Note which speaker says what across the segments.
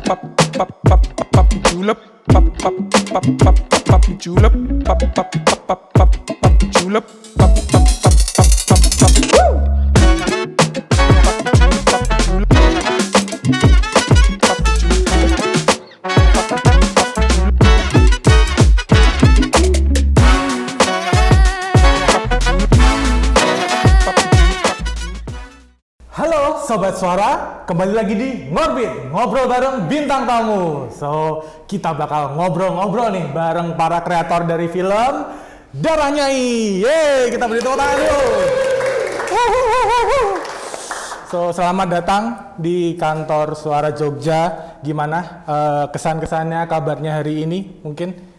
Speaker 1: pop pop pop pop julep pop pop pop pop pop julep pop pop pop pop pop julep pop pop pop pop pop pop
Speaker 2: Halo Sobat Suara, kembali lagi di Ngorbit, ngobrol bareng bintang tamu. So, kita bakal ngobrol-ngobrol nih bareng para kreator dari film Darah Nyai. Yeay, kita beri tepuk tangan dulu. So, selamat datang di kantor Suara Jogja. Gimana kesan-kesannya, kabarnya hari ini? Mungkin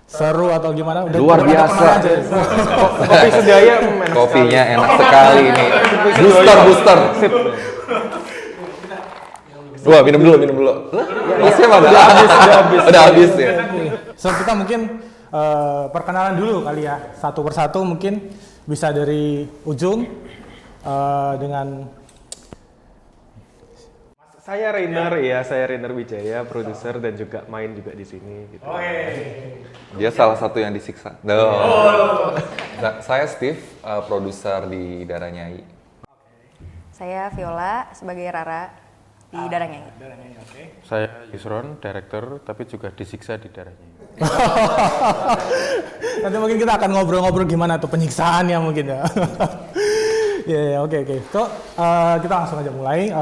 Speaker 2: seru atau gimana? Udah
Speaker 3: luar biasa.
Speaker 4: Kopi Sedaya
Speaker 3: Kopinya enak sekali ini. Booster. Sip. Wah, minum dulu. Masih mana? Udah habis ya.
Speaker 2: So, kita mungkin perkenalan dulu kali ya, satu persatu mungkin bisa dari ujung dengan
Speaker 4: Saya Rainer Wijaya, produser dan juga main juga di sini gitu.
Speaker 3: Dia salah satu yang disiksa. Nah, saya Steve, produser di Darah Nyai.
Speaker 5: Saya Viola sebagai Rara di Darah Nyai.
Speaker 6: Saya Yusron, director, tapi juga disiksa di darahnya.
Speaker 2: nanti mungkin kita akan ngobrol-ngobrol gimana tuh penyiksaannya mungkin ya. Ya, oke. So, kita langsung aja mulai.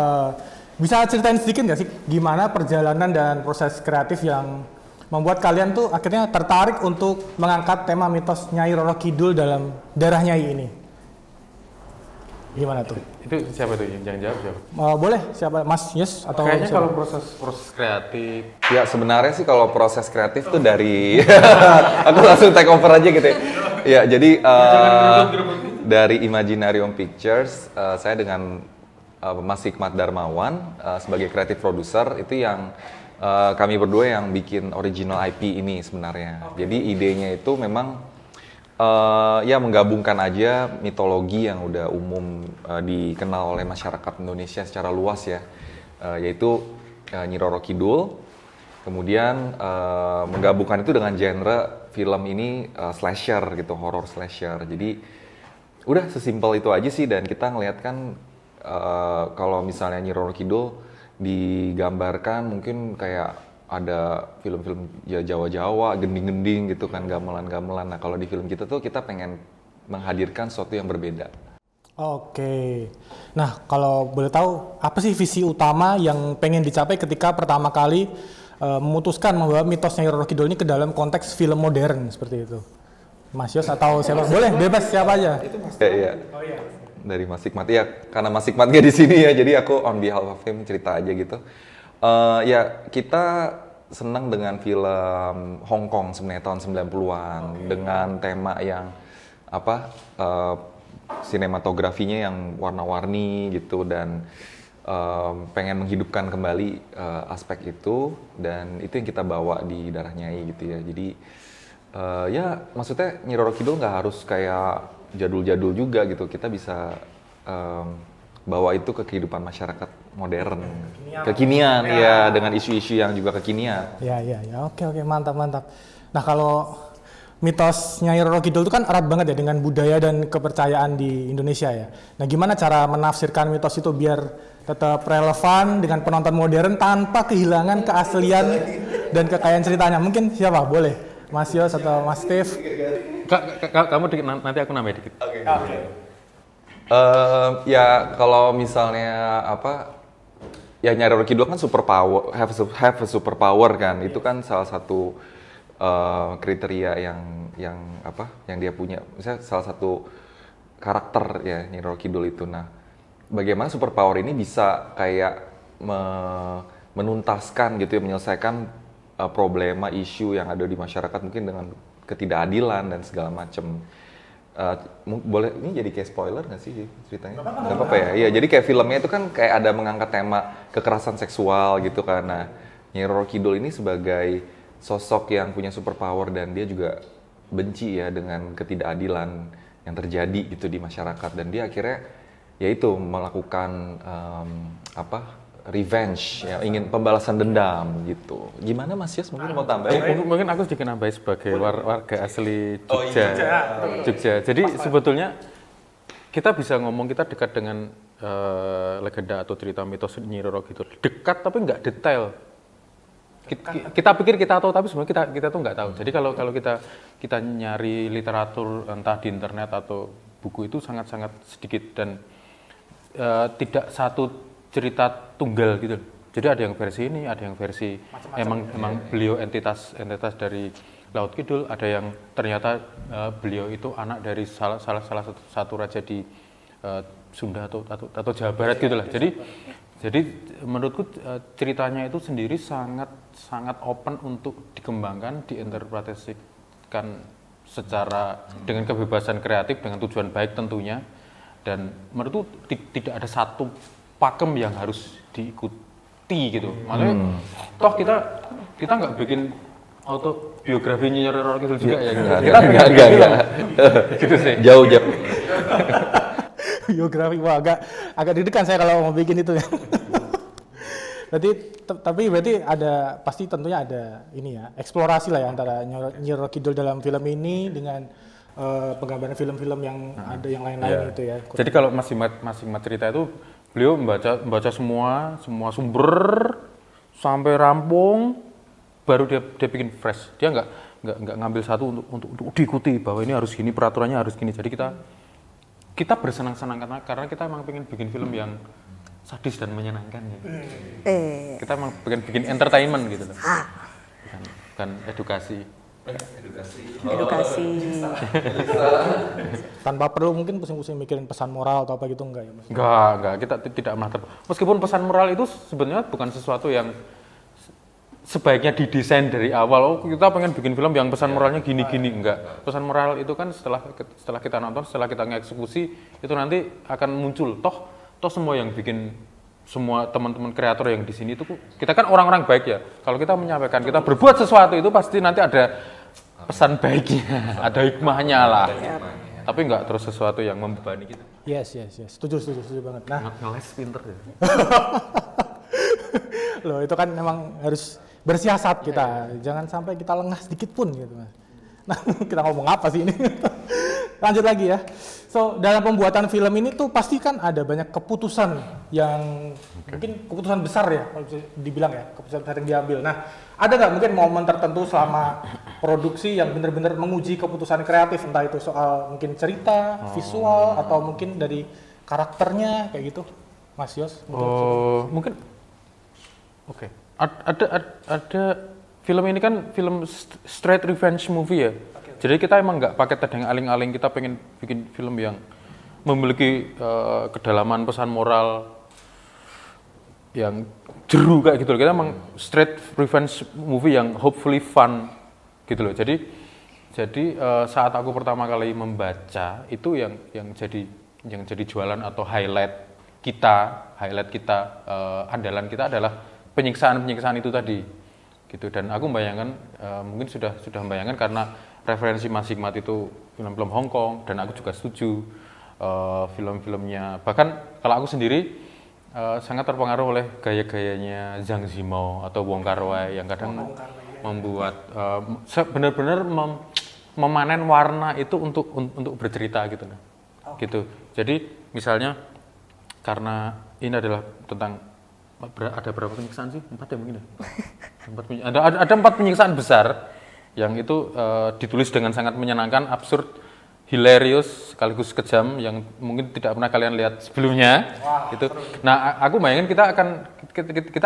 Speaker 2: Bisa ceritain sedikit nggak sih gimana perjalanan dan proses kreatif yang membuat kalian tuh akhirnya tertarik untuk mengangkat tema mitos Nyai Roro Kidul dalam Darah Nyai ini? Gimana tuh?
Speaker 6: Itu siapa tuh yang jawab siapa?
Speaker 2: Boleh siapa? Mas Yes atau
Speaker 6: Kayaknya
Speaker 2: siapa?
Speaker 6: kalau proses kreatif,
Speaker 3: Ya sebenarnya sih kalau proses kreatif tuh dari aku langsung take over aja gitu ya. Ya jadi dari Imaginarium Pictures saya dengan Mas Hikmat Darmawan sebagai creative producer itu yang kami berdua yang bikin original IP ini sebenarnya. Jadi idenya itu memang ya menggabungkan aja mitologi yang udah umum dikenal oleh masyarakat Indonesia secara luas ya, yaitu Nyi Roro Kidul. Kemudian menggabungkan itu dengan genre film ini slasher gitu, horror slasher. Jadi udah sesimpel itu aja sih, dan kita ngeliat kan kalau misalnya Nyi Roro Kidul digambarkan mungkin kayak ada film-film ya Jawa-Jawa, gending-gending gitu kan, gamelan-gamelan. Nah kalau di film kita tuh kita pengen menghadirkan sesuatu yang berbeda.
Speaker 2: Oke. Nah, kalau boleh tahu apa sih visi utama yang pengen dicapai ketika pertama kali memutuskan membawa mitos Nyai Roro Kidul ini ke dalam konteks film modern seperti itu? Mas Yos atau siapa? Boleh, bebas siapa aja.
Speaker 3: Iya. Dari Mas Hikmat ya, karena Mas Hikmat gak di sini ya, jadi aku on behalf of him cerita aja gitu. Ya kita senang dengan film Hong Kong sebenarnya tahun 90-an dengan tema yang sinematografinya yang warna-warni gitu, dan pengen menghidupkan kembali aspek itu, dan itu yang kita bawa di Darah Nyai gitu ya. Jadi ya maksudnya Nyi Roro Kidul nggak harus kayak jadul-jadul juga gitu, kita bisa bawa itu ke kehidupan masyarakat modern, kekinian ya, dengan isu-isu yang juga kekinian.
Speaker 2: Ya, oke, mantap. Nah, kalau mitos Nyai Roro Kidul itu kan erat banget ya dengan budaya dan kepercayaan di Indonesia ya. Nah, gimana cara menafsirkan mitos itu biar tetap relevan dengan penonton modern tanpa kehilangan keaslian dan kekayaan ceritanya? Mungkin siapa? Boleh, Mas Yos atau Mas Steve?
Speaker 6: kamu dikit, nanti aku nambah dikit.
Speaker 3: Ya kalau misalnya ya Nyai Roro Kidul kan superpower, have a superpower kan, itu kan salah satu kriteria yang dia punya. Misalnya salah satu karakter ya Nyai Roro Kidul itu. Nah, bagaimana superpower ini bisa kayak menuntaskan gitu ya, menyelesaikan problema isu yang ada di masyarakat mungkin dengan ketidakadilan dan segala macam. Boleh ini jadi kayak spoiler nggak sih ceritanya? Nggak apa-apa ya. Iya, jadi kayak filmnya itu kan kayak ada mengangkat tema kekerasan seksual gitu kan. Nah, Nyai Roro Kidul ini sebagai sosok yang punya superpower dan dia juga benci ya dengan ketidakadilan yang terjadi gitu di masyarakat, dan dia akhirnya yaitu melakukan revenge, ya, ingin pembalasan dendam gitu. Gimana Mas Yos mungkin mau tambahin?
Speaker 6: Mungkin aku sedikit nambahin sebagai warga asli Jogja. Jogja. Jadi sebetulnya kita bisa ngomong kita dekat dengan legenda atau cerita mitos Nyi Roro Kidul. Dekat tapi nggak detail. Kita pikir kita tahu tapi sebenarnya kita tuh nggak tahu. Jadi kalau kita nyari literatur entah di internet atau buku itu sangat-sangat sedikit dan tidak satu cerita tunggal gitu. Jadi ada yang versi ini, ada yang versi emang beliau entitas dari Laut Kidul, ada yang ternyata beliau itu anak dari salah satu raja di Sunda atau Jawa Barat gitulah. Jadi menurutku ceritanya itu sendiri sangat open untuk dikembangkan, diinterpretasikan secara dengan kebebasan kreatif dengan tujuan baik tentunya. Dan menurutku tidak ada satu pakem yang harus diikuti gitu. Makanya toh kita nggak bikin autobiografi Nyi Roro Kidul juga ya. Kita
Speaker 3: Enggak.
Speaker 6: gitu sih.
Speaker 3: Jauh.
Speaker 2: Biografi, wah agak deg-degan saya kalau mau bikin itu ya. Berarti pasti tentunya ada ini ya, eksplorasi lah ya antara Nyi Roro Kidul dalam film ini dengan penggambaran film-film yang ada yang lain-lain gitu ya.
Speaker 6: Jadi kalau masing-masing cerita itu beliau membaca semua sumber sampai rampung, baru dia bikin fresh. Dia nggak ngambil satu untuk diikuti bahwa ini harus gini, peraturannya harus gini. Jadi kita bersenang-senang karena kita emang pengen bikin film yang sadis dan menyenangkan gitu. Kita emang bikin entertainment gitu loh. Bukan edukasi.
Speaker 2: Tanpa perlu mungkin pusing-pusing mikirin pesan moral atau apa gitu enggak ya Mas?
Speaker 6: Enggak, kita tidak pernah meskipun pesan moral itu sebenarnya bukan sesuatu yang sebaiknya didesain dari awal. Oh, kita pengen bikin film yang pesan moralnya gini-gini, enggak. Pesan moral itu kan setelah kita nonton, setelah kita ngeksekusi itu nanti akan muncul. Toh semua yang bikin, semua teman-teman kreator yang di sini itu kita kan orang-orang baik ya. Kalau kita menyampaikan, kita berbuat sesuatu itu pasti nanti ada pesan baiknya, ada hikmahnya lah. Tapi enggak terus sesuatu yang membebani kita.
Speaker 2: Yes. Setuju banget. Nah,
Speaker 6: Ngeles pinter ya.
Speaker 2: loh itu kan memang harus bersiasat kita. Jangan sampai kita lengah sedikit pun gitu Mas. Nah, kita ngomong apa sih ini? Lanjut lagi ya. So, dalam pembuatan film ini tuh pasti kan ada banyak keputusan yang mungkin keputusan besar ya, kalau bisa dibilang ya, keputusan besar yang diambil. Nah, ada nggak mungkin momen tertentu selama produksi yang benar-benar menguji keputusan kreatif, entah itu soal mungkin cerita, visual, atau mungkin dari karakternya kayak gitu, Mas Yos?
Speaker 6: Mungkin. Oke. Ada film ini kan film straight revenge movie ya. Jadi kita emang nggak pakai tedeng aling-aling, kita pengen bikin film yang memiliki kedalaman pesan moral yang jeru kayak gitu loh. Kita emang straight revenge movie yang hopefully fun gitu loh. Jadi saat aku pertama kali membaca itu yang jadi jualan atau highlight kita andalan kita adalah penyiksaan itu tadi gitu. Dan aku membayangkan mungkin sudah membayangkan karena referensi Mas Hikmat itu film-film Hong Kong dan aku juga setuju film-filmnya. Bahkan kalau aku sendiri sangat terpengaruh oleh gaya-gayanya Zhang Yimou atau Wong Kar-wai yang kadang membuat benar-benar memanen warna itu untuk bercerita gitu. Gitu. Jadi misalnya karena ini adalah tentang ada berapa penyiksaan sih? 4 ya mungkin ya. Ada 4 penyiksaan besar yang itu ditulis dengan sangat menyenangkan, absurd, hilarious, sekaligus kejam yang mungkin tidak pernah kalian lihat sebelumnya. Gitu. Nah, aku bayangin kita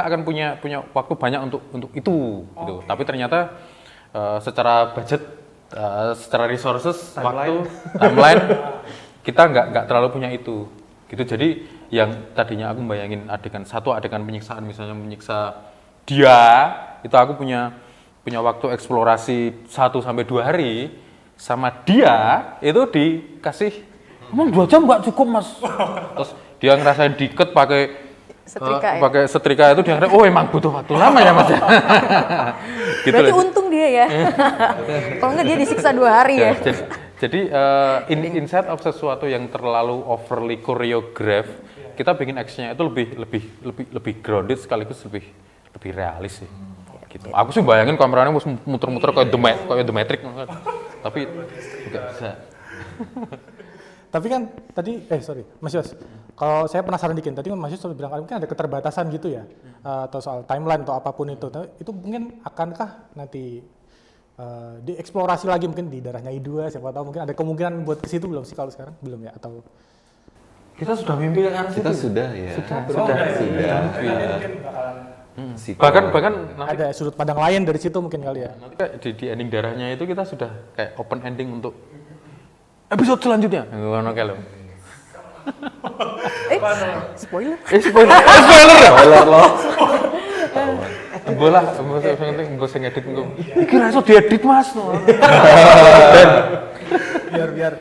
Speaker 6: akan punya waktu banyak untuk itu. Gitu. Tapi ternyata secara budget, secara resources, timeline kita nggak terlalu punya itu. Gitu. Jadi yang tadinya aku bayangin satu adegan penyiksaan, misalnya menyiksa dia, itu aku punya waktu eksplorasi 1-2 hari, sama dia itu dikasih emang 2 jam nggak cukup Mas. Terus dia ngerasain diket pakai setrika itu, dia ngerasain oh emang butuh waktu lama ya Mas. Gitu.
Speaker 5: Berarti untung dia ya. Kalau nggak dia disiksa 2 hari ya.
Speaker 6: Jadi inside of sesuatu yang terlalu overly choreograph kita bikin actionnya itu lebih grounded sekaligus lebih realis sih. Gitu. Aku sih bayangin kameranya harus muter-muter kayak The Matrix, tapi nggak bisa.
Speaker 2: Tapi kan tadi, Mas Yos, kalau saya penasaran dikit, tadi Mas Yos bilang mungkin ada keterbatasan gitu ya, atau soal timeline atau apapun itu mungkin akankah nanti dieksplorasi lagi mungkin di daerah Nyai 2, siapa tahu mungkin ada kemungkinan buat ke situ belum sih kalau sekarang? Belum ya? Atau
Speaker 6: Kita sudah mimpi ke arah situ.
Speaker 3: Kita sudah ya.
Speaker 6: Sudah. Bahkan nanti,
Speaker 2: ada sudut pandang lain dari situ mungkin kali ya?
Speaker 6: nanti kayak di ending darahnya itu kita sudah kayak open ending untuk episode selanjutnya. Ngono kayak lo.
Speaker 5: Spoiler.
Speaker 6: Spoiler ya?
Speaker 3: Spoiler loh.
Speaker 6: Bola, gue sing edit gue. Iki ra iso diedit Mas.
Speaker 2: biar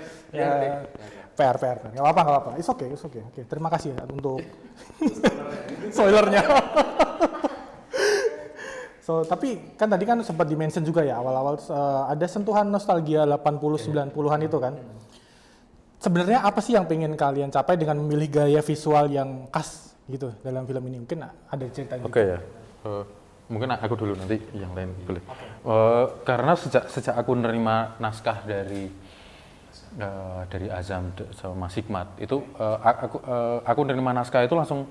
Speaker 2: PR. Nggak apa-apa. It's okay. Oke, terima kasih ya untuk spoilernya. Tapi kan tadi kan sempat di-mention juga ya awal-awal ada sentuhan nostalgia 80-90-an itu kan. Sebenarnya apa sih yang pengen kalian capai dengan memilih gaya visual yang khas gitu dalam film ini? Mungkin ada cerita gitu.
Speaker 6: Oke ya. Mungkin aku dulu nanti yang lain boleh. Karena sejak aku menerima naskah dari Azam sama Mas Hikmat itu aku menerima naskah itu langsung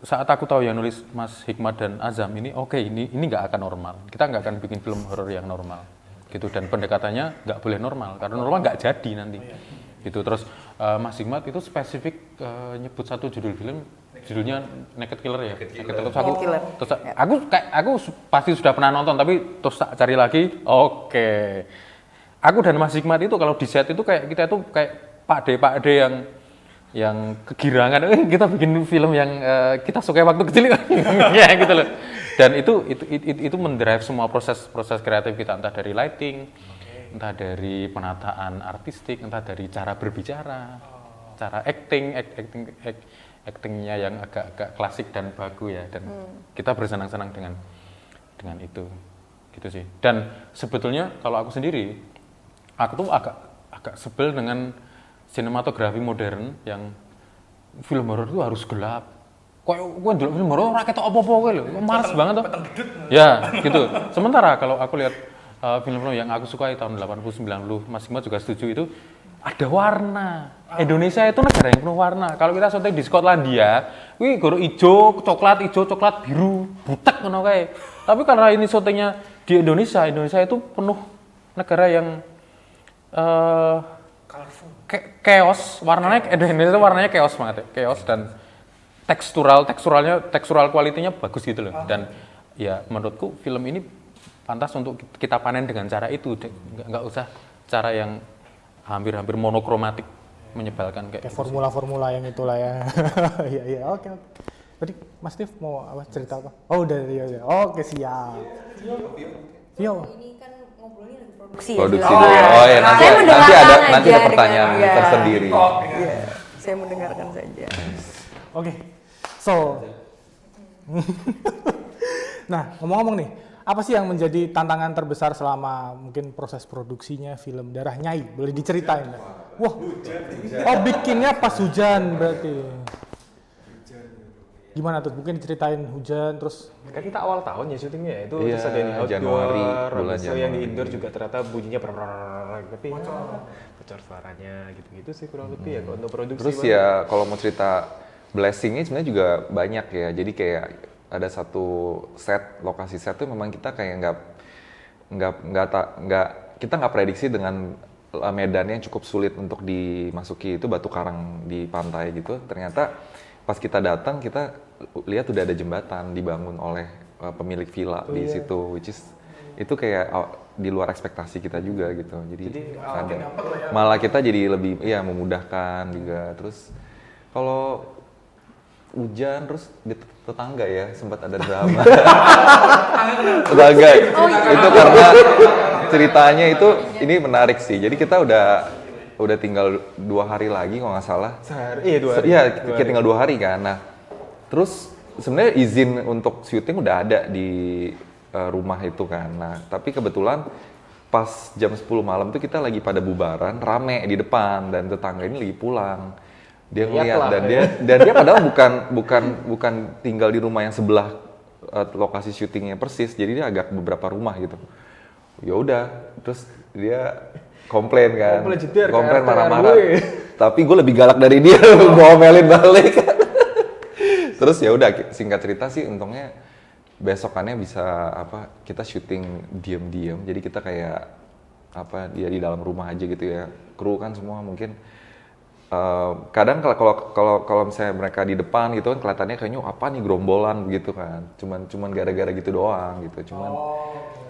Speaker 6: saat aku tahu yang nulis Mas Hikmat dan Azam ini ini nggak akan normal, kita nggak akan bikin film horor yang normal gitu, dan pendekatannya nggak boleh normal karena normal nggak jadi nanti gitu. Terus Mas Hikmat itu spesifik nyebut satu judul film, judulnya Naked Killer ya. Naked Killer. Terus aku pasti sudah pernah nonton tapi terus tak cari lagi. Aku dan Mas Hikmat itu kalau di set itu kayak kita itu kayak Pak D yang kegirangan, kita bikin film yang kita suka waktu kecil ya gitu loh. Dan itu mendrive semua proses kreatif kita, entah dari lighting, entah dari penataan artistik, entah dari cara berbicara, cara actingnya yang agak klasik dan bagus ya, dan kita bersenang-senang dengan itu gitu sih. Dan sebetulnya kalau aku sendiri, aku tuh agak sebel dengan sinematografi modern yang film horor itu harus gelap. Kok ndelok film horor ora ketok apa-apa kowe lho. Males banget tuh. Ya, gitu. Sementara kalau aku lihat film-film yang aku sukai tahun 80 90, Mas Hikmat juga setuju itu ada warna. Indonesia itu negara yang penuh warna. Kalau kita syuting di Skotlandia, kuwi goro ijo, coklat, biru, butek ngono kae. Tapi karena ini syutingnya di Indonesia itu penuh negara yang chaos, warnanya Indonesia warnanya chaos banget ya. Chaos dan tekstural kualitinya bagus gitu loh. Dan ya menurutku film ini pantas untuk kita panen dengan cara itu, nggak usah cara yang hampir monokromatik menyebalkan kayak
Speaker 2: formula-formula yang itulah ya. Iya, oke. Tadi Mas Steve mau cerita apa? Oh, udah ya. Oke, siap. Vio.
Speaker 5: Ini kan ngobrolnya lagi produksi.
Speaker 3: Produksi dulu. Oh ya, nanti ada pertanyaan tersendiri.
Speaker 5: Iya, saya mendengarkan saja.
Speaker 2: Oke. Nah, ngomong-ngomong nih, apa sih yang menjadi tantangan terbesar selama mungkin proses produksinya film Darah Nyai? Boleh diceritain? Wah, bikinnya pas hujan berarti. Gimana tuh? Mungkin diceritain hujan terus.
Speaker 4: Kan kita awal tahun ya syutingnya itu,
Speaker 3: Iya,
Speaker 4: terus ada yang di outdoor,
Speaker 3: Januari, bulan
Speaker 4: habis itu yang di
Speaker 3: Januari.
Speaker 4: indoor juga ternyata bunyinya tapi bocor suaranya gitu-gitu sih kurang lebih ya kalau untuk produksi.
Speaker 3: Terus ya kalau mau cerita blessingnya sebenarnya juga banyak ya. Jadi kayak ada satu lokasi set tuh memang kita kayak kita nggak prediksi dengan medan yang cukup sulit untuk dimasuki, itu batu karang di pantai gitu. Ternyata pas kita datang kita lihat udah ada jembatan dibangun oleh pemilik villa di situ, which is itu kayak di luar ekspektasi kita juga gitu. Jadi malah kita jadi lebih memudahkan juga. Terus kalau hujan terus di tetangga ya sempat ada drama. Tetangga itu karena ceritanya itu ini menarik sih. Jadi kita udah tinggal 2 hari lagi kalau nggak salah.
Speaker 4: Sehari, 2 hari.
Speaker 3: Iya, kita tinggal 2 hari kan. Nah, terus sebenarnya izin untuk syuting udah ada di rumah itu kan. Nah, tapi kebetulan pas jam 10 malam tuh kita lagi pada bubaran, rame di depan dan tetangga ini lagi pulang. Dia ngeliat
Speaker 4: Lihatlah,
Speaker 3: dan dia padahal bukan tinggal di rumah yang sebelah lokasi syutingnya persis, jadi dia agak beberapa rumah gitu. Ya udah, terus dia komplain kan,
Speaker 4: Komplain jeder,
Speaker 3: komplain
Speaker 4: kayak
Speaker 3: marah-marah.
Speaker 4: RW.
Speaker 3: Tapi gue lebih galak dari dia, gue omelin balik. Terus ya udah, singkat cerita sih, untungnya besokannya bisa kita syuting diem-diem, jadi kita kayak dia di dalam rumah aja gitu ya. Kru kan semua mungkin kadang kalau misalnya mereka di depan gitu kan kelihatannya kayaknya apa nih gerombolan gitu kan. Cuman gara-gara gitu doang gitu.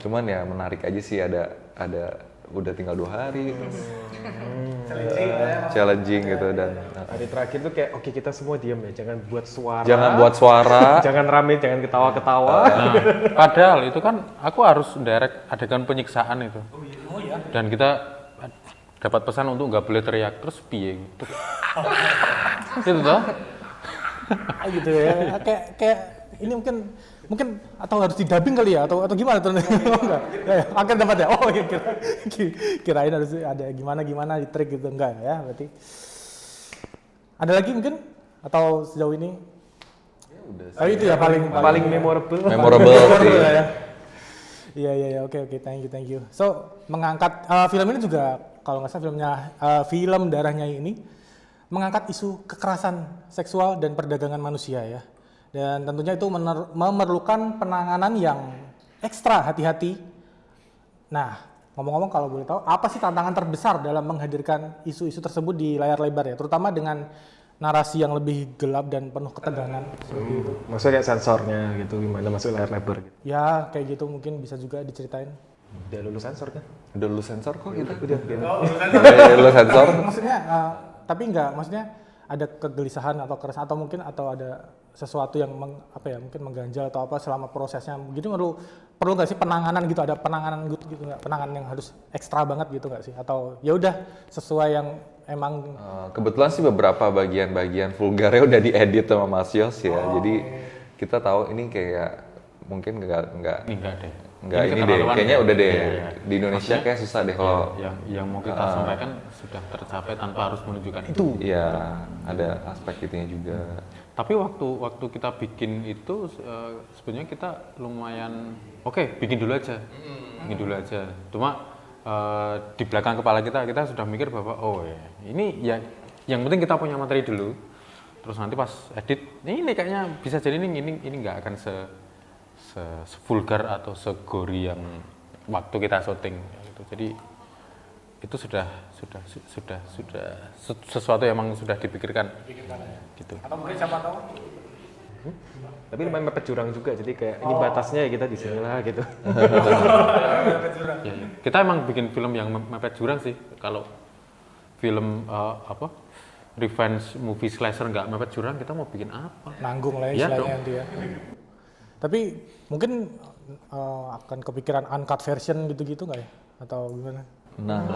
Speaker 3: Cuman ya menarik aja sih ada udah tinggal 2 hari. Challenging gitu dan
Speaker 4: Hari terakhir tuh kayak oke kita semua diam ya, jangan buat suara.
Speaker 3: jangan
Speaker 4: rame, jangan ketawa-ketawa.
Speaker 6: Nah, padahal itu kan aku harus direct adegan penyiksaan itu. Oh iya. Dan kita dapat pesan untuk nggak boleh teriak, terus piye gitu. Gitu toh?
Speaker 2: Gitu ya. Kayak ini mungkin atau harus didubbing kali ya atau gimana tuh? Enggak. Ya, akan dapat ya. Oh, kirain harus ada gimana di trik gitu enggak ya berarti. Ada lagi mungkin atau sejauh ini?
Speaker 3: ya udah sih.
Speaker 2: Oh itu ya
Speaker 4: Paling memorable.
Speaker 3: Memorable sih.
Speaker 2: Iya, oke, thank you. So, mengangkat film ini juga kalau nggak salah film Darahnya ini mengangkat isu kekerasan seksual dan perdagangan manusia ya. Dan tentunya itu memerlukan penanganan yang ekstra hati-hati. Nah, ngomong-ngomong kalau boleh tahu, apa sih tantangan terbesar dalam menghadirkan isu-isu tersebut di layar lebar ya, terutama dengan narasi yang lebih gelap dan penuh ketegangan seperti itu.
Speaker 4: Maksudnya kayak sensornya gitu, gimana masuk layar lebar gitu.
Speaker 2: Ya, kayak gitu mungkin bisa juga diceritain.
Speaker 4: Udah lulus sensor kan?
Speaker 3: Udah lulus sensor kok kita.
Speaker 4: Udah.
Speaker 3: Udah lulus sensor.
Speaker 2: Maksudnya, tapi maksudnya ada kegelisahan atau keresahan atau mungkin ada sesuatu yang mungkin mengganjal atau apa selama prosesnya. Gitu perlu nggak sih penanganan gitu? Ada penanganan gitu nggak? Penanganan yang harus ekstra banget gitu nggak sih? Atau ya udah sesuai yang emang
Speaker 3: Kebetulan sih beberapa bagian-bagian vulgarnya udah diedit sama Mas Yos ya. Jadi kita tahu ini kayak mungkin nggak
Speaker 6: Enggak deh.
Speaker 3: ini deh.
Speaker 6: keterlaluan
Speaker 3: Kayaknya
Speaker 6: ya.
Speaker 3: udah deh.
Speaker 6: Iya.
Speaker 3: Di Indonesia kayak susah deh kalau
Speaker 6: yang mau kita sampaikan sudah tercapai tanpa harus menunjukkan itu.
Speaker 3: Iya, ada aspek itunya juga.
Speaker 6: Tapi waktu kita bikin itu sebenarnya kita lumayan oke, bikin dulu aja. Cuma di belakang kepala kita sudah mikir bahwa ini ya yang penting kita punya materi dulu. Terus nanti pas edit ini kayaknya bisa jadi ini nggak akan sevulgar atau segori yang waktu kita syuting gitu. Jadi itu sudah sesuatu yang memang sudah dipikirkan gitu.
Speaker 2: atau mungkin siapa tahu?
Speaker 4: Tapi lumayan mepet jurang juga, jadi kayak ini batasnya ya kita di sini lah gitu.
Speaker 6: Ya. Kita emang bikin film yang mepet jurang sih. Kalau film revenge movie slasher nggak mepet jurang, kita mau bikin apa?
Speaker 2: Nanggung lah
Speaker 6: Iya
Speaker 2: ya
Speaker 6: dong.
Speaker 2: istilahnya nanti ya. Tapi mungkin akan kepikiran uncut version gitu-gitu nggak ya? Atau gimana?
Speaker 3: Nah,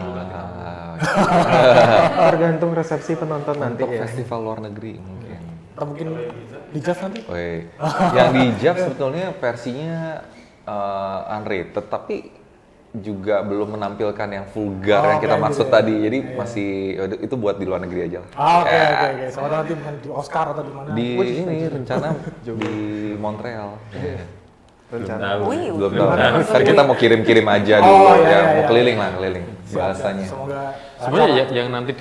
Speaker 4: Tergantung resepsi penonton nanti
Speaker 3: untuk
Speaker 4: ya.
Speaker 3: festival luar negeri mungkin.
Speaker 2: Atau mungkin di Jazz nanti?
Speaker 3: Woi, yang di JAV sebetulnya versinya unrated, tapi juga belum menampilkan yang vulgar yang kita
Speaker 2: kayak
Speaker 3: maksud
Speaker 2: gitu ya.
Speaker 3: tadi. Jadi masih itu buat di luar negeri aja lah.
Speaker 2: Oke. Soalnya nanti bukan di Oscar atau di mana?
Speaker 3: Di ini rencana di Montreal.
Speaker 4: Rencana.
Speaker 5: Wih,
Speaker 3: Belum tahu. Ntar kita mau kirim-kirim aja dulu mau keliling bahasanya.
Speaker 2: Semoga
Speaker 6: Sebenarnya yang nanti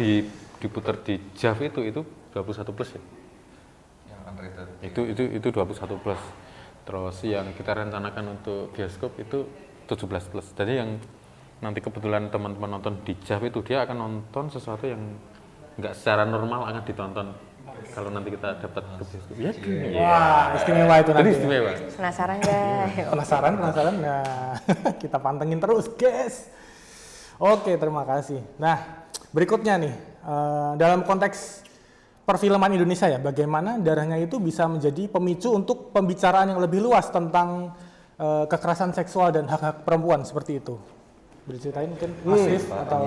Speaker 6: diputar di JAV itu 21 plus ya.
Speaker 3: Yang unrated.
Speaker 6: Itu 21 plus. Terus yang kita rencanakan untuk bioskop itu 17 plus. Jadi yang nanti kebetulan teman-teman nonton di JAV itu dia akan nonton sesuatu yang nggak secara normal akan ditonton kalau nanti kita dapat ke bioskop. Ya,
Speaker 2: Wah, istimewa itu
Speaker 6: Jadi
Speaker 2: nanti.
Speaker 6: istimewa.
Speaker 5: penasaran guys.
Speaker 2: Penasaran? Nah, kita pantengin terus, guys. Oke, terima kasih. Nah, berikutnya nih, dalam konteks perfilman Indonesia ya, bagaimana Darahnya itu bisa menjadi pemicu untuk pembicaraan yang lebih luas tentang kekerasan seksual dan hak-hak perempuan seperti itu. Diceritain mungkin Mas Rif atau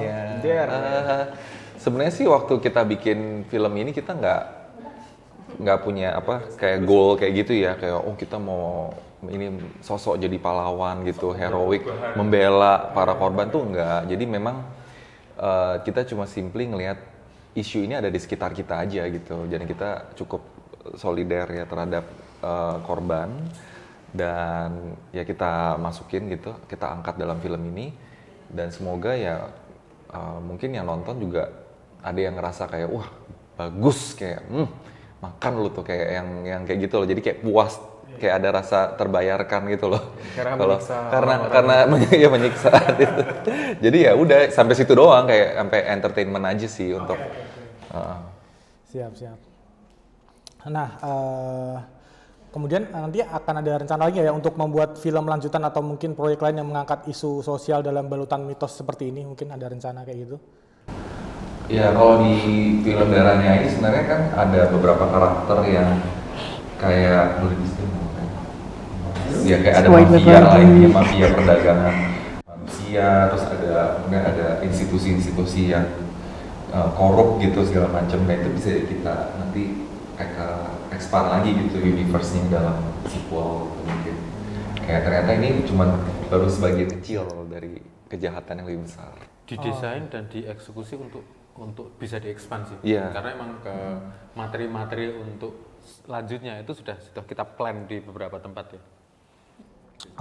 Speaker 3: Sebenarnya sih waktu kita bikin film ini kita nggak punya kayak goal kayak gitu ya, kayak kita mau ini sosok jadi pahlawan gitu, heroik membela para korban tuh enggak. Jadi memang kita cuma simply ngelihat isu ini ada di sekitar kita aja gitu. Jadi kita cukup solider ya terhadap korban, dan ya kita masukin gitu, kita angkat dalam film ini, dan semoga ya mungkin yang nonton juga ada yang ngerasa kayak wah bagus, kayak makan lu tuh kayak yang kayak gitu loh, jadi kayak puas, kayak ada rasa terbayarkan gitu loh. Karena ya menyiksa gitu. Jadi ya udah sampai situ doang, kayak sampai entertainment aja sih untuk.
Speaker 2: Siap. Nah, kemudian nanti akan ada rencana lagi ya untuk membuat film lanjutan atau mungkin proyek lain yang mengangkat isu sosial dalam balutan mitos seperti ini, mungkin ada rencana kayak gitu?
Speaker 3: Ya kalau di film Darahnya ini sebenarnya kan ada beberapa karakter yang kayak ya kayak ada mafia lainnya, mafia perdagangan manusia, terus kemudian ada institusi-institusi yang korup gitu segala macam. Nah itu bisa kita nanti expand lagi gitu universe-nya dalam sequel mungkin. Kayak ternyata ini cuma baru sebagian kecil dari kejahatan yang lebih besar.
Speaker 6: Didesain dan dieksekusi untuk bisa diekspansi.
Speaker 3: Iya.
Speaker 6: Karena emang ke materi-materi untuk selanjutnya itu sudah kita plan di beberapa tempat ya.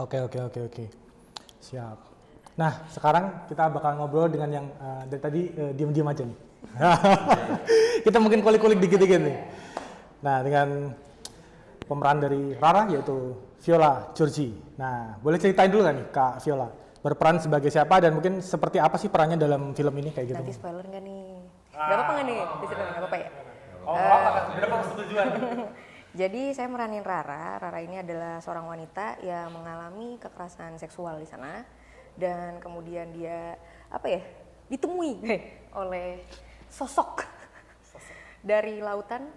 Speaker 2: Oke. Siap. Nah, sekarang kita bakal ngobrol dengan yang dari tadi diem-diem aja nih. Kita mungkin kulik-kulik dikit-dikit nih. Nah, dengan pemeran dari Rara yaitu Viola Georgi. Nah, boleh ceritain dulu kan nih Kak Viola, berperan sebagai siapa dan mungkin seperti apa sih perannya dalam film ini kayak gitu?
Speaker 5: Nanti spoiler nggak nih? Gak apa-apa nggak nih? Nggak apa-apa ya?
Speaker 2: Berapa persetujuan?
Speaker 5: Jadi saya meranin Rara. Rara ini adalah seorang wanita yang mengalami kekerasan seksual di sana, dan kemudian dia ditemui oleh sosok dari lautan,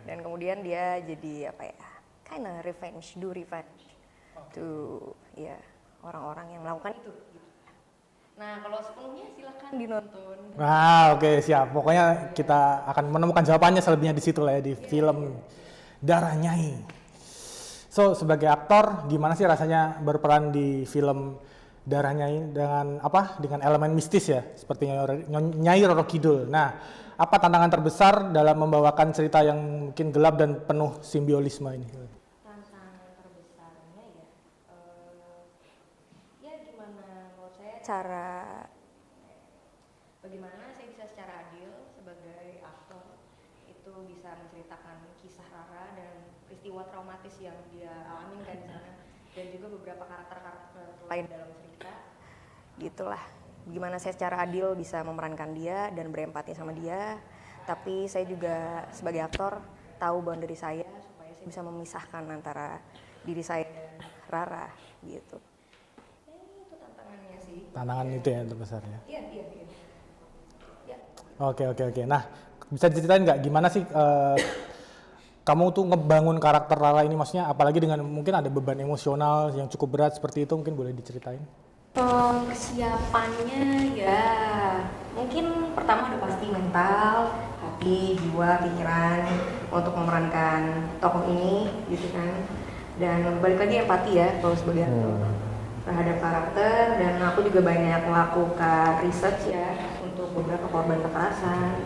Speaker 5: dan kemudian dia jadi kinda revenge to orang-orang yang melakukan itu. Nah, kalau sepenuhnya silakan dinonton.
Speaker 2: Oke, siap. Pokoknya kita akan menemukan jawabannya selebihnya di situ lah ya, di film Darah Nyai. So, sebagai aktor, gimana sih rasanya berperan di film Darah Nyai dengan elemen mistis ya, seperti Nyai Roro Kidul. Nah, apa tantangan terbesar dalam membawakan cerita yang mungkin gelap dan penuh simbiolisme ini?
Speaker 5: Tantangan terbesarnya gimana menurut saya bagaimana saya bisa secara adil sebagai aktor itu bisa menceritakan kisah Rara dan peristiwa traumatis yang dia alami kan di sana, dan juga beberapa karakter lain dalam cerita. Gitulah. Gimana saya secara adil bisa memerankan dia dan berempati sama dia, tapi saya juga sebagai aktor tahu boundary saya supaya saya bisa memisahkan antara diri saya dan Rara gitu. Itu tantangannya sih.
Speaker 2: Tantangan itu ya terbesar ya?
Speaker 5: Iya.
Speaker 2: Oke. Nah, bisa diceritain nggak gimana sih kamu tuh ngebangun karakter Rara ini, maksudnya apalagi dengan mungkin ada beban emosional yang cukup berat seperti itu, mungkin boleh diceritain?
Speaker 5: Kesiapannya ya mungkin pertama udah pasti mental, hati, jiwa, pikiran untuk memerankan tokoh ini gitu kan, dan balik lagi empati ya kalau sebagai aktor terhadap karakter. Dan aku juga banyak melakukan research ya untuk beberapa korban kekerasan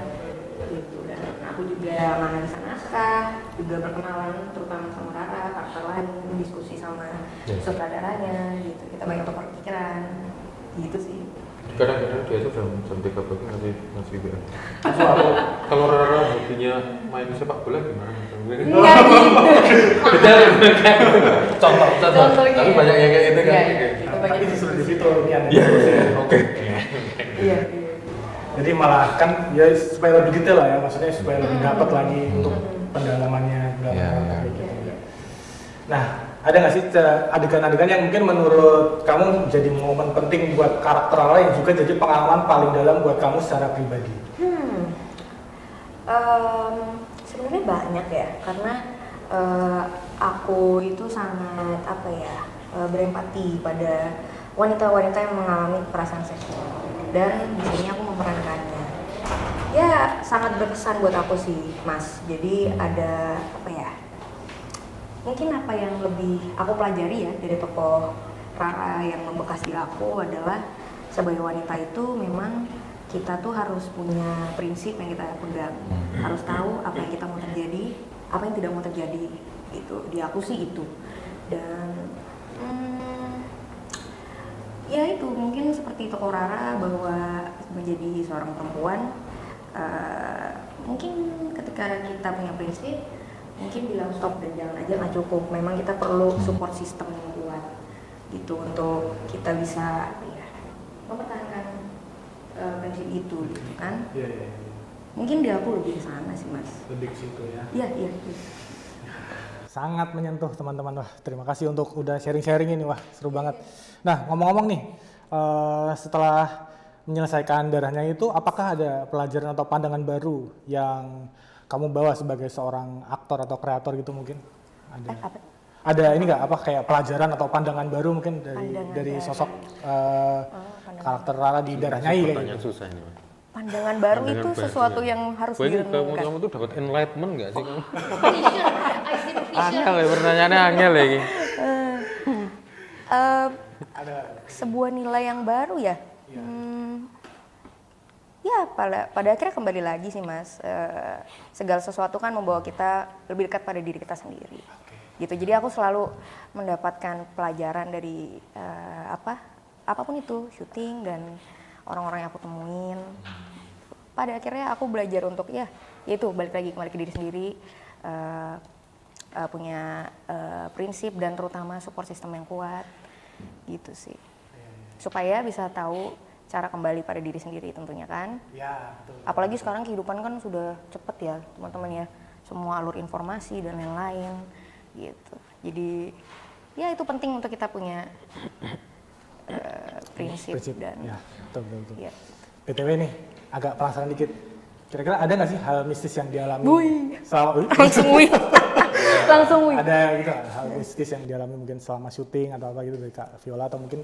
Speaker 5: gitu, dan aku juga menganalisa naskah, juga berkenalan terutama sama Rara, karakter lain, diskusi sama sutradaranya gitu, kita banyak tukar pikiran gitu sih.
Speaker 6: Kadang-kadang dia itu jam 3 pagi ngasih WA. Kalau Rara hobinya main sepak bola gimana?
Speaker 5: Enggak
Speaker 6: Contoh. Tapi banyak yang kayak gitu kan.
Speaker 2: Tapi justru di situ ini ada.
Speaker 6: Oke.
Speaker 5: Iya.
Speaker 2: Jadi malah kan ya supaya lebih detail lah ya, maksudnya supaya lebih dapat lagi untuk pendalamannya kayak gitu. Nah, ada nggak sih adegan-adegan yang mungkin menurut kamu jadi momen penting buat karakter Rara yang juga jadi pengalaman paling dalam buat kamu secara pribadi?
Speaker 5: Sebenarnya banyak ya, karena aku itu sangat berempati pada wanita-wanita yang mengalami kekerasan seksual, dan di sini aku memerankannya. Ya sangat berkesan buat aku sih, Mas. Jadi ada mungkin apa yang lebih aku pelajari ya dari tokoh Rara yang membekas di aku adalah sebagai wanita itu memang kita tuh harus punya prinsip yang kita pegang, harus tahu apa yang kita mau terjadi, apa yang tidak mau terjadi, gitu. Di aku sih itu. Dan ya itu mungkin seperti Toko Rara, bahwa menjadi seorang perempuan mungkin ketika kita punya prinsip, mungkin bilang stop dan jalan aja nggak cukup. Memang kita perlu support system yang kuat gitu untuk kita bisa mempertahankan prinsip itu gitu kan.
Speaker 2: Iya.
Speaker 5: Mungkin di aku lebih ke sana sih Mas.
Speaker 2: Lebih ke situ ya.
Speaker 5: Iya.
Speaker 2: Sangat menyentuh teman-teman. Wah, terima kasih untuk udah sharing-sharing ini. Wah, seru banget. Nah, ngomong-ngomong nih, setelah menyelesaikan Darahnya itu, apakah ada pelajaran atau pandangan baru yang kamu bawa sebagai seorang aktor atau kreator gitu mungkin?
Speaker 5: Apa?
Speaker 2: Ada ini nggak, apa kayak pelajaran atau pandangan baru mungkin
Speaker 5: Pandangan
Speaker 2: dari
Speaker 5: baru.
Speaker 2: sosok
Speaker 5: Pandangan
Speaker 2: karakter Rara di Darahnya kayak
Speaker 6: Pertanyaan
Speaker 2: gitu?
Speaker 6: susah ini. Mas.
Speaker 5: Pandangan baru
Speaker 6: Pandangan
Speaker 5: itu
Speaker 6: baru,
Speaker 5: sesuatu
Speaker 6: ya.
Speaker 5: yang harus
Speaker 6: Kamu
Speaker 5: direnungkan.
Speaker 6: tuh dapat enlightenment nggak sih kamu?
Speaker 5: I see the vision.
Speaker 6: Angel ya, pertanyaannya angel lagi.
Speaker 5: Sebuah nilai yang baru ya. Ya pada akhirnya kembali lagi sih Mas, segala sesuatu kan membawa kita lebih dekat pada diri kita sendiri. Gitu. Jadi aku selalu mendapatkan pelajaran dari apapun itu, syuting dan orang-orang yang aku temuin. Pada akhirnya aku belajar untuk ya itu balik lagi kembali ke diri sendiri, punya prinsip dan terutama support system yang kuat. Gitu sih. Supaya bisa tahu cara kembali pada diri sendiri tentunya kan.
Speaker 2: Ya, betul.
Speaker 5: Apalagi sekarang kehidupan kan sudah cepet ya teman-teman ya. Semua alur informasi dan lain-lain gitu. Jadi ya itu penting untuk kita punya prinsip dan
Speaker 2: Ya, betul.
Speaker 5: ya.
Speaker 2: BTW nih, agak penasaran dikit. Kira-kira ada nggak sih hal mistis yang dialami selama
Speaker 5: Langsung wih. Langsung wih.
Speaker 2: ada gitu nggak, hal mistis yang dialami mungkin selama syuting atau apa gitu dari Kak Viola atau mungkin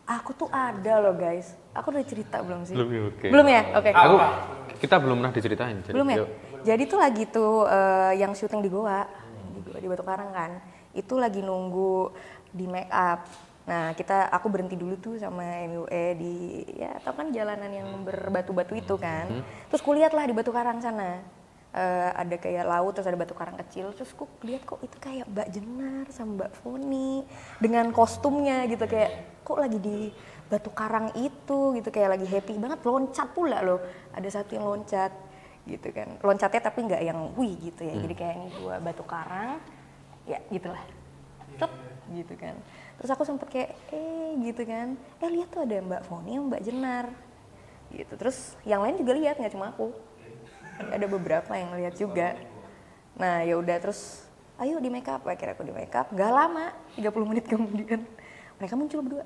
Speaker 5: Aku tuh ada loh guys. Aku udah cerita belum sih?
Speaker 6: Belum, oke.
Speaker 5: Belum ya? Oke.
Speaker 6: Kita belum pernah diceritain. Jadi,
Speaker 5: Belum ya?
Speaker 6: yuk.
Speaker 5: Jadi tuh lagi tuh yang syuting di Goa, di Batu Karang kan. Itu lagi nunggu di make up. Nah, aku berhenti dulu tuh sama MUE di ya tau kan jalanan yang berbatu-batu itu kan. Terus kulihat lah di Batu Karang sana. Ada kayak laut terus ada batu karang kecil, terus aku lihat kok itu kayak Mbak Jenar sama Mbak Foni dengan kostumnya gitu, kayak kok lagi di batu karang itu gitu, kayak lagi happy banget, loncat pula loh, ada satu yang loncat gitu kan, loncatnya tapi nggak yang wih gitu ya, jadi kayak ini dua batu karang ya gitulah, Tuk, gitu kan. Terus aku sempet kayak gitu kan, lihat tuh ada Mbak Foni sama Mbak Jenar gitu, terus yang lain juga lihat, nggak cuma aku. Ada beberapa yang lihat juga. Nah ya udah, terus ayo di make up, akhirnya aku di make up. Gak lama, 30 menit kemudian mereka muncul berdua.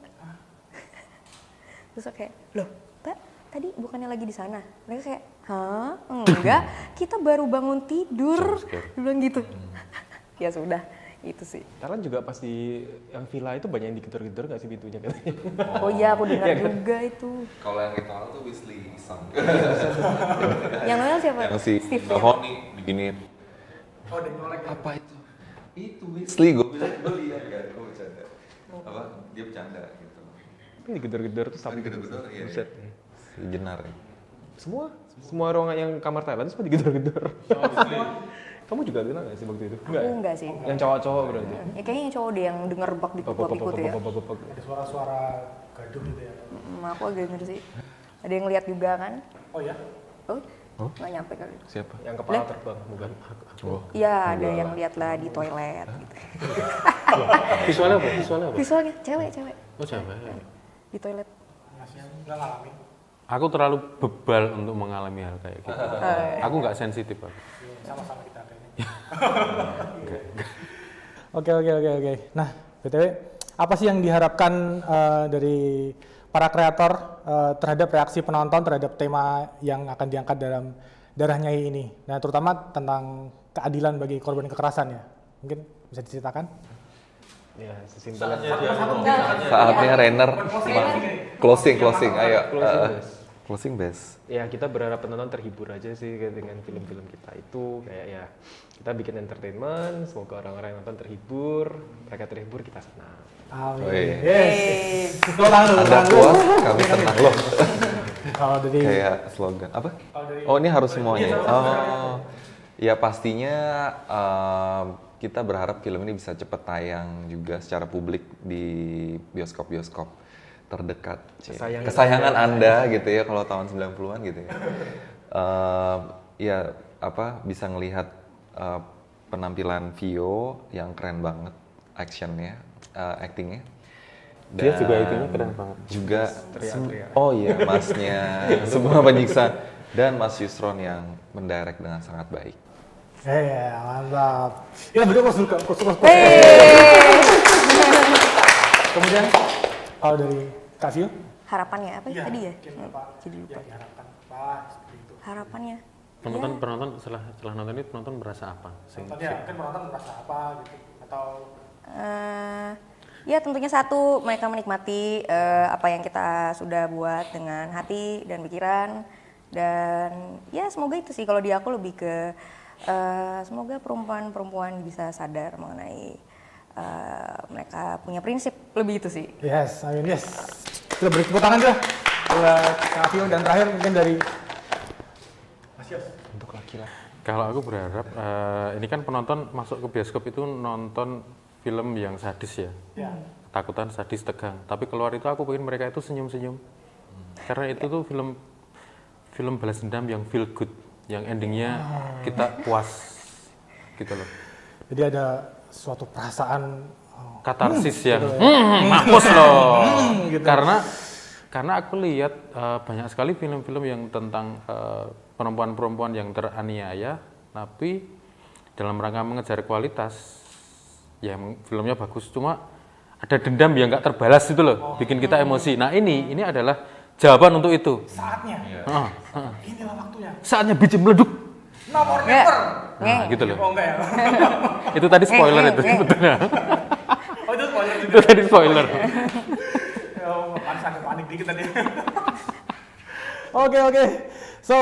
Speaker 5: Terus aku kayak, loh Mbak tadi bukannya lagi di sana? Mereka kayak, hah? Enggak, kita baru bangun tidur. Dia bilang gitu. Ya sudah, itu sih.
Speaker 4: Thailand juga pas di yang villa itu banyak yang digedor-gedor nggak sih pintunya katanya?
Speaker 5: Oh iya, aku dengar juga itu.
Speaker 3: Kalau yang kita tuh Wesley Sang.
Speaker 5: Yang Noel siapa?
Speaker 3: Yang si
Speaker 5: Steve
Speaker 3: Mbak
Speaker 5: ya?
Speaker 3: Foni beginiin.
Speaker 2: oh dan ngorek
Speaker 3: Apa itu? Itu Wesley, gue lihat kan, gue bercanda. Apa? Dia bercanda gitu.
Speaker 4: Tapi digedor-gedor tuh sampai
Speaker 3: Gedor-gedor, iya.
Speaker 4: Buset.
Speaker 3: Si Jenar ya.
Speaker 4: Semua ruangan yang kamar Thailand semua digedor-gedor. Kamu juga kenal nggak sih waktu itu?
Speaker 5: Aku enggak sih.
Speaker 4: Yang cowok-cowok berarti.
Speaker 5: Ya kayaknya yang cowok deh yang denger bak di ikut ya.
Speaker 2: ada suara-suara gaduh gitu ya.
Speaker 5: Aku agak denger sih. Ada yang lihat juga kan?
Speaker 2: Oh ya?
Speaker 5: Oh, nggak nyampe kali.
Speaker 3: Siapa?
Speaker 4: Yang kepala terbang, bukan?
Speaker 3: Oh.
Speaker 5: Iya, ada yang lihat lah di toilet gitu.
Speaker 6: Visualnya apa? Visualnya apa?
Speaker 5: Visualnya cewek
Speaker 6: Oh cewek.
Speaker 5: di toilet.
Speaker 2: Masih nggak ngalamin.
Speaker 6: Aku terlalu bebal untuk mengalami hal kayak gitu. Aku nggak sensitif. Aku.
Speaker 2: Sama-sama kita kayaknya. Oke. Nah, BTW, apa sih yang diharapkan dari para kreator terhadap reaksi penonton terhadap tema yang akan diangkat dalam Darah Nyai ini? Nah, terutama tentang keadilan bagi korban kekerasan ya. Mungkin bisa diceritakan?
Speaker 4: Ya, sesimpel aja.
Speaker 3: Saatnya Renner. Closing, ayo.
Speaker 4: Closing best.
Speaker 3: Closing best.
Speaker 4: Ya kita berharap penonton terhibur aja sih dengan film-film kita itu, kayak ya kita bikin entertainment, semoga orang-orang yang nonton terhibur, mereka terhibur, kita senang.
Speaker 2: Amin.
Speaker 3: Oh, iya.
Speaker 2: Yes. Lo tahu.
Speaker 3: Anda puas, kami tenang loh.
Speaker 2: Kalau dari
Speaker 3: Kayak slogan apa?
Speaker 2: dari-
Speaker 3: Oh ini harus semuanya.
Speaker 2: Iya,
Speaker 3: Oh, ya pastinya kita berharap film ini bisa cepat tayang juga secara publik di bioskop-bioskop terdekat. Kesayangan Anda gitu ya kalau tahun 90-an gitu ya. Ya apa bisa ngelihat penampilan Vio yang keren banget actionnya, actingnya.
Speaker 6: Dia juga
Speaker 3: Dan
Speaker 6: actingnya keren banget.
Speaker 3: Juga oh iya masnya semua penyiksa dan Mas Yusron yang mendirect dengan sangat baik.
Speaker 2: Mantap. Ya berdua kursus. Kemudian kalau dari Kak Vio?
Speaker 5: Harapannya apa
Speaker 2: Iya,
Speaker 5: tadi ya?
Speaker 2: mungkin Bapak
Speaker 5: Jadi lupa.
Speaker 2: diharapkan apa seperti itu.
Speaker 5: Harapannya.
Speaker 6: Penonton setelah nonton ini penonton merasa apa?
Speaker 2: Contohnya kan penonton merasa apa gitu atau
Speaker 5: Ya tentunya satu, mereka menikmati apa yang kita sudah buat dengan hati dan pikiran. Dan ya semoga itu sih, kalau di aku lebih ke semoga perempuan-perempuan bisa sadar mengenai mereka punya prinsip, lebih itu sih.
Speaker 2: yes, amin, yes. Kita beri tepuk tangan juga buat Kak Vio dan terakhir mungkin dari Mas Yos.
Speaker 6: Kalau aku berharap ini kan penonton masuk ke bioskop itu nonton film yang sadis ya.
Speaker 2: Ya.
Speaker 6: Takutan, sadis, tegang. Tapi keluar itu aku pengen mereka itu senyum-senyum. Karena itu tuh film balas dendam yang feel good, yang endingnya kita puas gitu loh.
Speaker 2: Jadi ada suatu perasaan
Speaker 6: Katarsis yang
Speaker 2: gitu ya.
Speaker 6: mampus loh.
Speaker 2: gitu.
Speaker 6: Karena aku lihat banyak sekali film-film yang tentang perempuan-perempuan yang teraniaya, tapi dalam rangka mengejar kualitas, ya filmnya bagus, cuma ada dendam yang nggak terbalas itu loh, bikin kita emosi. Nah ini adalah jawaban untuk itu.
Speaker 2: Saatnya.
Speaker 6: Ah,
Speaker 2: Inilah waktunya.
Speaker 6: saatnya biji meleduk.
Speaker 2: Nomor
Speaker 5: Nggak.
Speaker 2: never.
Speaker 6: Nah gitu loh.
Speaker 2: Oh enggak ya.
Speaker 6: Itu tadi spoiler itu sebetulnya.
Speaker 2: Oh itu spoiler juga.
Speaker 6: Itu tadi spoiler.
Speaker 2: Oh, panik dikit tadi. Oke. So,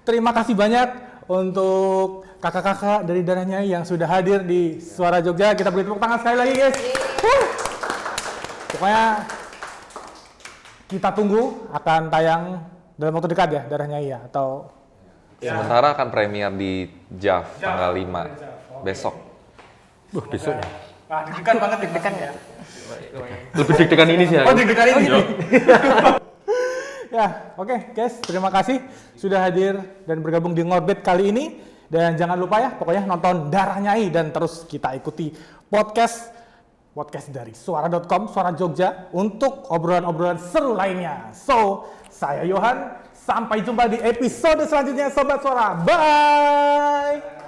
Speaker 2: terima kasih banyak untuk kakak-kakak dari Darah Nyai yang sudah hadir di Suara Jogja. Kita beri tepuk tangan sekali lagi, guys. Pokoknya kita tunggu akan tayang dalam waktu dekat ya Darah Nyai ya, atau
Speaker 3: Sementara akan premier di JAV tanggal 5 besok.
Speaker 6: Besok ya.
Speaker 2: Wah, deg-degan banget
Speaker 5: Deg-degan nggak?
Speaker 6: Lebih deg-degan ini sih.
Speaker 2: Oh, deg-degan ini. Ya, oke guys, terima kasih sudah hadir dan bergabung di Ngorbit kali ini. Dan jangan lupa ya, pokoknya nonton Darah Nyai dan terus kita ikuti podcast dari suara.com, Suara Jogja untuk obrolan-obrolan seru lainnya. So, saya Yohan, sampai jumpa di episode selanjutnya Sobat Suara. Bye!